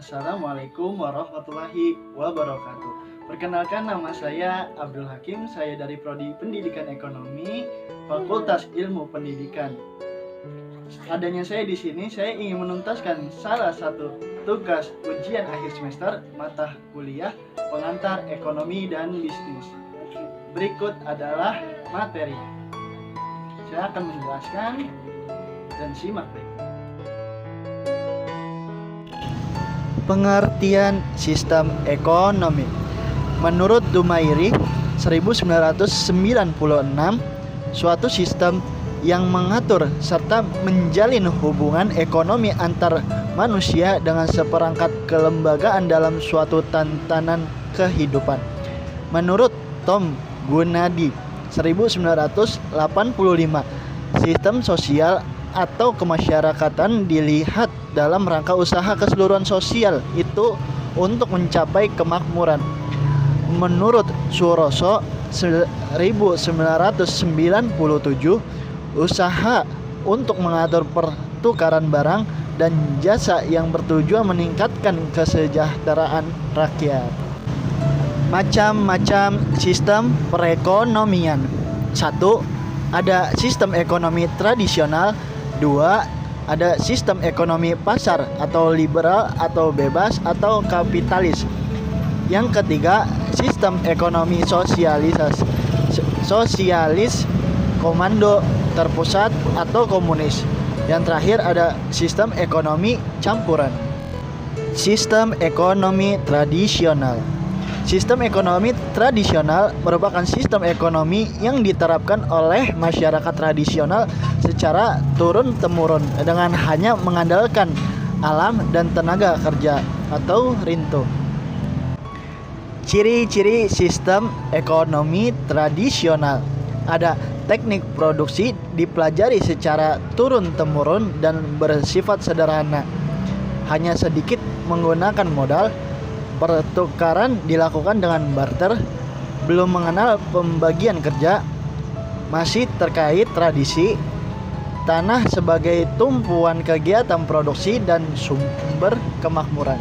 Assalamualaikum warahmatullahi wabarakatuh. Perkenalkan, nama saya Abdul Hakim. Saya dari Prodi Pendidikan Ekonomi, Fakultas Ilmu Pendidikan. Adanya saya di sini, saya ingin menuntaskan salah satu tugas ujian akhir semester mata kuliah pengantar ekonomi dan bisnis. Berikut adalah materi. Saya akan menjelaskan dan simak baik. Pengertian sistem ekonomi. Menurut Dumairi 1996, suatu sistem yang mengatur serta menjalin hubungan ekonomi antar manusia dengan seperangkat kelembagaan dalam suatu tatanan kehidupan. Menurut Tom Gunadi 1985, sistem sosial atau kemasyarakatan dilihat dalam rangka usaha keseluruhan sosial itu untuk mencapai kemakmuran. Menurut Suroso 1997, usaha untuk mengatur pertukaran barang dan jasa yang bertujuan meningkatkan kesejahteraan rakyat. Macam-macam sistem perekonomian. 1. Ada sistem ekonomi tradisional. 2. Ada sistem ekonomi pasar atau liberal atau bebas atau kapitalis. Yang ketiga, sistem ekonomi sosialis, komando, terpusat atau komunis. Yang terakhir ada sistem ekonomi campuran. Sistem ekonomi tradisional. Sistem ekonomi tradisional merupakan sistem ekonomi yang diterapkan oleh masyarakat tradisional secara turun-temurun dengan hanya mengandalkan alam dan tenaga kerja atau rinto. Ciri-ciri sistem ekonomi tradisional. Ada teknik produksi dipelajari secara turun-temurun dan bersifat sederhana. Hanya sedikit menggunakan modal. Pertukaran dilakukan dengan barter, belum mengenal pembagian kerja, masih terkait tradisi, tanah sebagai tumpuan kegiatan produksi dan sumber kemakmuran.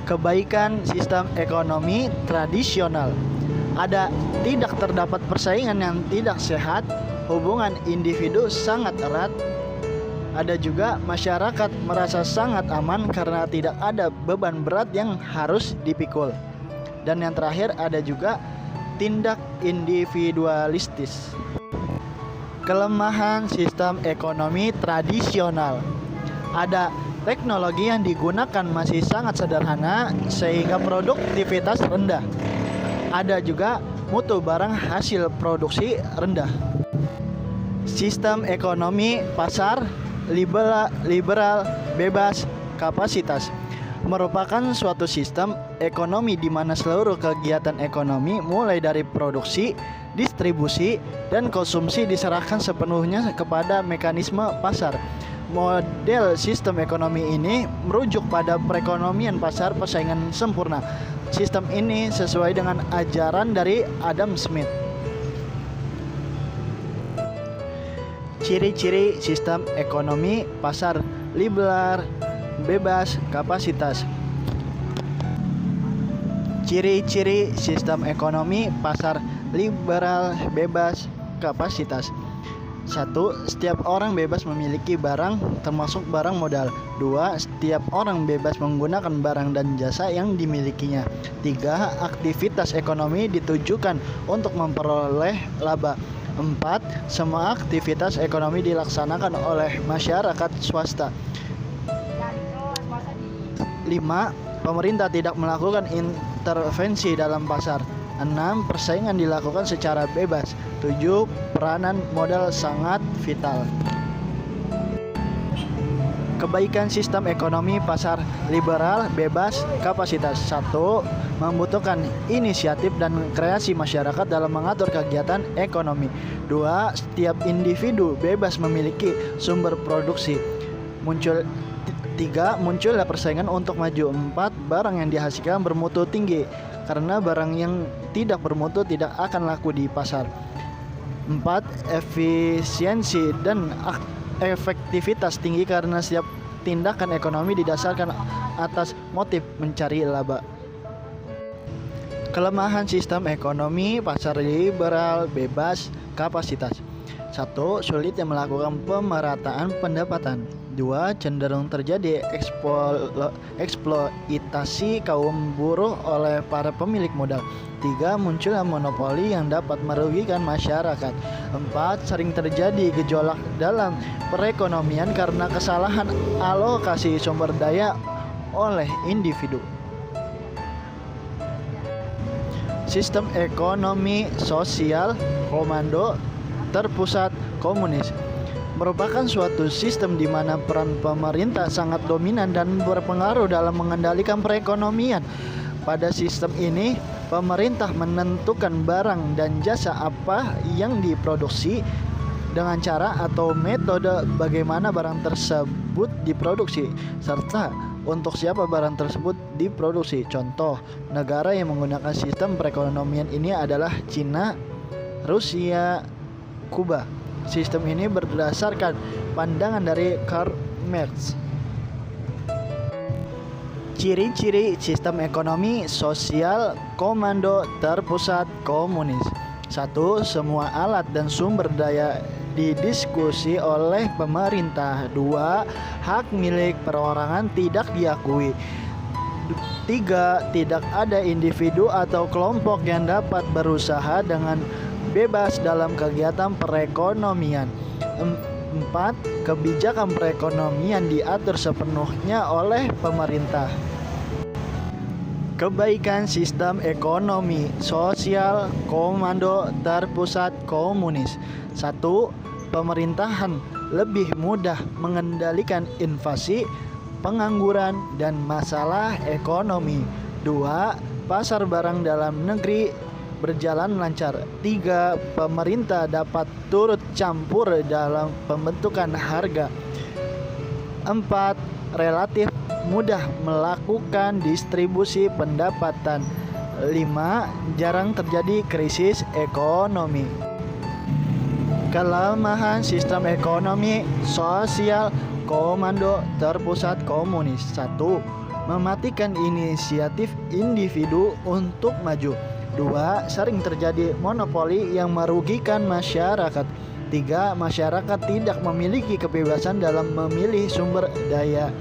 Kebaikan sistem ekonomi tradisional. Ada tidak terdapat persaingan yang tidak sehat, hubungan individu sangat erat. Ada juga masyarakat merasa sangat aman karena tidak ada beban berat yang harus dipikul. Dan yang terakhir ada juga tindak individualistis. Kelemahan sistem ekonomi tradisional. Ada teknologi yang digunakan masih sangat sederhana sehingga produktivitas rendah. Ada juga mutu barang hasil produksi rendah. Sistem ekonomi pasar liberal bebas kapasitas merupakan suatu sistem ekonomi di mana seluruh kegiatan ekonomi mulai dari produksi, distribusi, dan konsumsi diserahkan sepenuhnya kepada mekanisme pasar. Model sistem ekonomi ini merujuk pada perekonomian pasar persaingan sempurna. Sistem ini sesuai dengan ajaran dari Adam Smith. Ciri-ciri sistem ekonomi pasar liberal bebas kapasitas. Ciri-ciri sistem ekonomi pasar liberal bebas kapasitas. 1. Setiap orang bebas memiliki barang termasuk barang modal. 2. Setiap orang bebas menggunakan barang dan jasa yang dimilikinya. 3. Aktivitas ekonomi ditujukan untuk memperoleh laba. 4. Semua aktivitas ekonomi dilaksanakan oleh masyarakat swasta. 5. Pemerintah tidak melakukan intervensi dalam pasar. 6. Persaingan dilakukan secara bebas. 7. Peranan modal sangat vital. Kebaikan sistem ekonomi pasar liberal bebas kapasitas. 1. Membutuhkan inisiatif dan kreasi masyarakat dalam mengatur kegiatan ekonomi. 2. Setiap individu bebas memiliki sumber produksi. 3. Munculnya persaingan untuk maju. 4. Barang yang dihasilkan bermutu tinggi karena barang yang tidak bermutu tidak akan laku di pasar. 4. Efisiensi dan efektivitas tinggi karena setiap tindakan ekonomi didasarkan atas motif mencari laba. Kelemahan sistem ekonomi pasar liberal bebas kapasitas. 1. Sulitnya melakukan pemerataan pendapatan. 2. Cenderung terjadi eksploitasi kaum buruh oleh para pemilik modal. 3. Munculnya monopoli yang dapat merugikan masyarakat. 4. Sering terjadi gejolak dalam perekonomian karena kesalahan alokasi sumber daya oleh individu. Sistem ekonomi sosial komando terpusat komunis merupakan suatu sistem di mana peran pemerintah sangat dominan dan berpengaruh dalam mengendalikan perekonomian. Pada sistem ini, pemerintah menentukan barang dan jasa apa yang diproduksi dengan cara atau metode bagaimana barang tersebut diproduksi, serta untuk siapa barang tersebut diproduksi. Contoh, negara yang menggunakan sistem perekonomian ini adalah Cina, Rusia, Kuba. Sistem ini berdasarkan pandangan dari Karl Marx. Ciri-ciri sistem ekonomi sosial komando terpusat komunis. 1. Semua alat dan sumber daya didiskusi oleh pemerintah. 2. Hak milik perorangan tidak diakui. 3. Tidak ada individu atau kelompok yang dapat berusaha dengan bebas dalam kegiatan perekonomian. 4. Kebijakan perekonomian diatur sepenuhnya oleh pemerintah. Kebaikan sistem ekonomi sosial komando terpusat komunis. 1. Pemerintahan lebih mudah mengendalikan inflasi, pengangguran, dan masalah ekonomi. 2. Pasar barang dalam negeri berjalan lancar. 3. Pemerintah dapat turut campur dalam pembentukan harga. 4. Relatif mudah melakukan distribusi pendapatan. 5. Jarang terjadi krisis ekonomi. Kelemahan sistem ekonomi sosial komando terpusat komunis. 1. Mematikan inisiatif individu untuk maju. 2. Sering terjadi monopoli yang merugikan masyarakat. 3. Masyarakat tidak memiliki kebebasan dalam memilih sumber daya.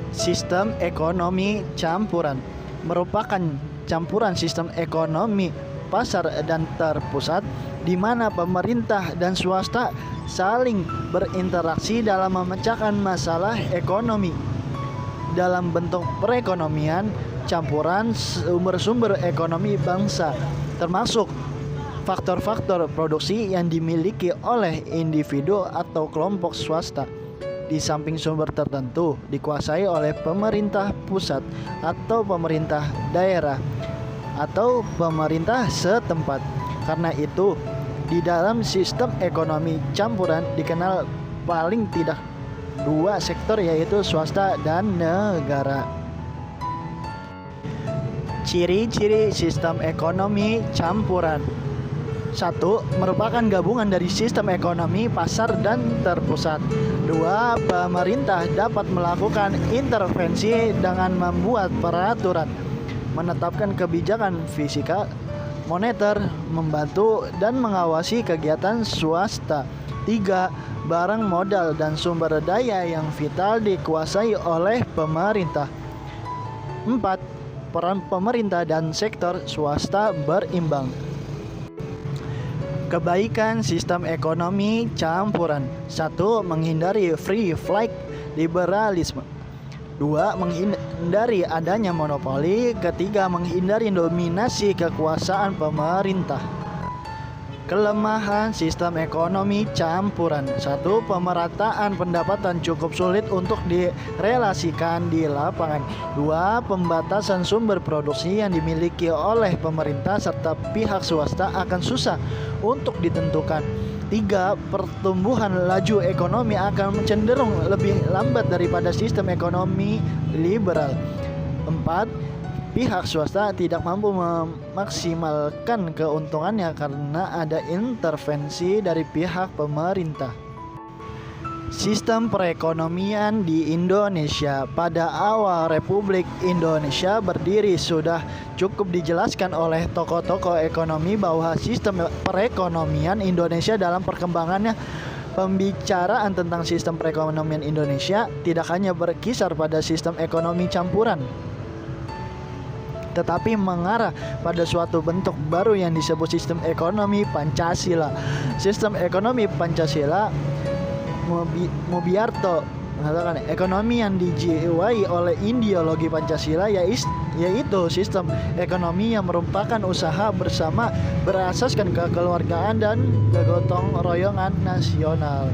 Sistem ekonomi campuran merupakan campuran sistem ekonomi pasar dan terpusat di mana pemerintah dan swasta saling berinteraksi dalam memecahkan masalah ekonomi. Dalam bentuk perekonomian campuran sumber-sumber ekonomi bangsa, termasuk faktor-faktor produksi yang dimiliki oleh individu atau kelompok swasta. Di samping sumber tertentu dikuasai oleh pemerintah pusat atau pemerintah daerah atau pemerintah setempat. Karena itu, di dalam sistem ekonomi campuran dikenal paling tidak dua sektor, yaitu swasta dan negara. Ciri-ciri sistem ekonomi campuran. 1. Merupakan gabungan dari sistem ekonomi pasar dan terpusat. 2. Pemerintah dapat melakukan intervensi dengan membuat peraturan, menetapkan kebijakan fiskal, moneter, membantu dan mengawasi kegiatan swasta. 3. Barang modal dan sumber daya yang vital dikuasai oleh pemerintah. 4. Peran pemerintah dan sektor swasta berimbang. Kebaikan sistem ekonomi campuran. 1. Menghindari free flight liberalisme. 2. Menghindari adanya monopoli. 3. Menghindari dominasi kekuasaan pemerintah. Kelemahan sistem ekonomi campuran. 1. Pemerataan pendapatan cukup sulit untuk direlasikan di lapangan. 2. Pembatasan sumber produksi yang dimiliki oleh pemerintah serta pihak swasta akan susah untuk ditentukan. 3. Pertumbuhan laju ekonomi akan cenderung lebih lambat daripada sistem ekonomi liberal. 4. pihak swasta tidak mampu memaksimalkan keuntungannya karena ada intervensi dari pihak pemerintah. Sistem perekonomian di Indonesia pada awal Republik Indonesia berdiri sudah cukup dijelaskan oleh tokoh-tokoh ekonomi bahwa sistem perekonomian Indonesia dalam perkembangannya. Pembicaraan tentang sistem perekonomian Indonesia tidak hanya berkisar pada sistem ekonomi campuran, tetapi mengarah pada suatu bentuk baru yang disebut sistem ekonomi Pancasila. Sistem ekonomi Pancasila, Mubiarto mengatakan, ekonomi yang dijiwai oleh ideologi Pancasila yaitu sistem ekonomi yang merupakan usaha bersama berasaskan kekeluargaan dan kegotong royongan nasional.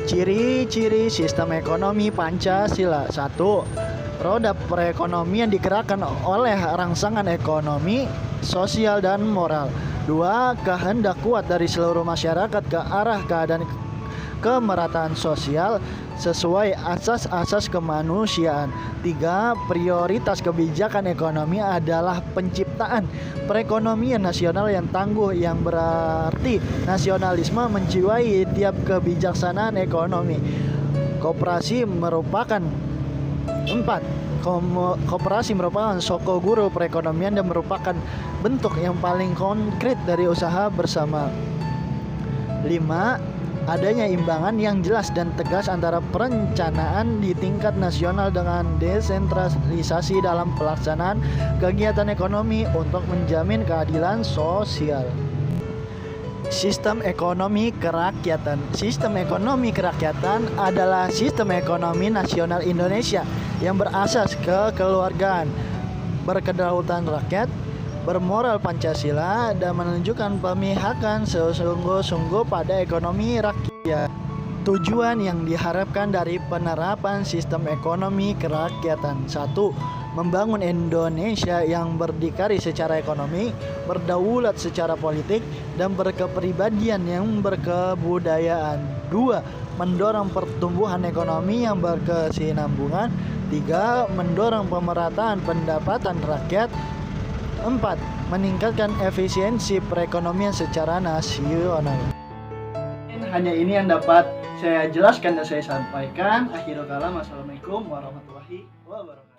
Ciri-ciri sistem ekonomi Pancasila. 1. Roda perekonomian digerakkan oleh rangsangan ekonomi, sosial, dan moral. 2. Kehendak kuat dari seluruh masyarakat ke arah keadaan kemerataan sosial sesuai asas-asas kemanusiaan. 3. Prioritas kebijakan ekonomi adalah penciptaan perekonomian nasional yang tangguh, yang berarti nasionalisme menjiwai tiap kebijaksanaan ekonomi. Koperasi merupakan 4. Koperasi merupakan soko guru perekonomian dan merupakan bentuk yang paling konkret dari usaha bersama. 5. Adanya imbangan yang jelas dan tegas antara perencanaan di tingkat nasional dengan desentralisasi dalam pelaksanaan kegiatan ekonomi untuk menjamin keadilan sosial. Sistem ekonomi kerakyatan. Sistem ekonomi kerakyatan adalah sistem ekonomi nasional Indonesia yang berasas kekeluargaan, berkedaulatan rakyat, bermoral Pancasila, dan menunjukkan pemihakan sesungguh-sungguh pada ekonomi rakyat. Tujuan yang diharapkan dari penerapan sistem ekonomi kerakyatan. 1. Membangun Indonesia yang berdikari secara ekonomi, berdaulat secara politik, dan berkepribadian yang berkebudayaan. 2. Mendorong pertumbuhan ekonomi yang berkesinambungan. 3. Mendorong pemerataan pendapatan rakyat. 4. Meningkatkan efisiensi perekonomian secara nasional. Hanya ini yang dapat saya jelaskan dan saya sampaikan. Akhirul kalam, wassalamualaikum warahmatullahi wabarakatuh.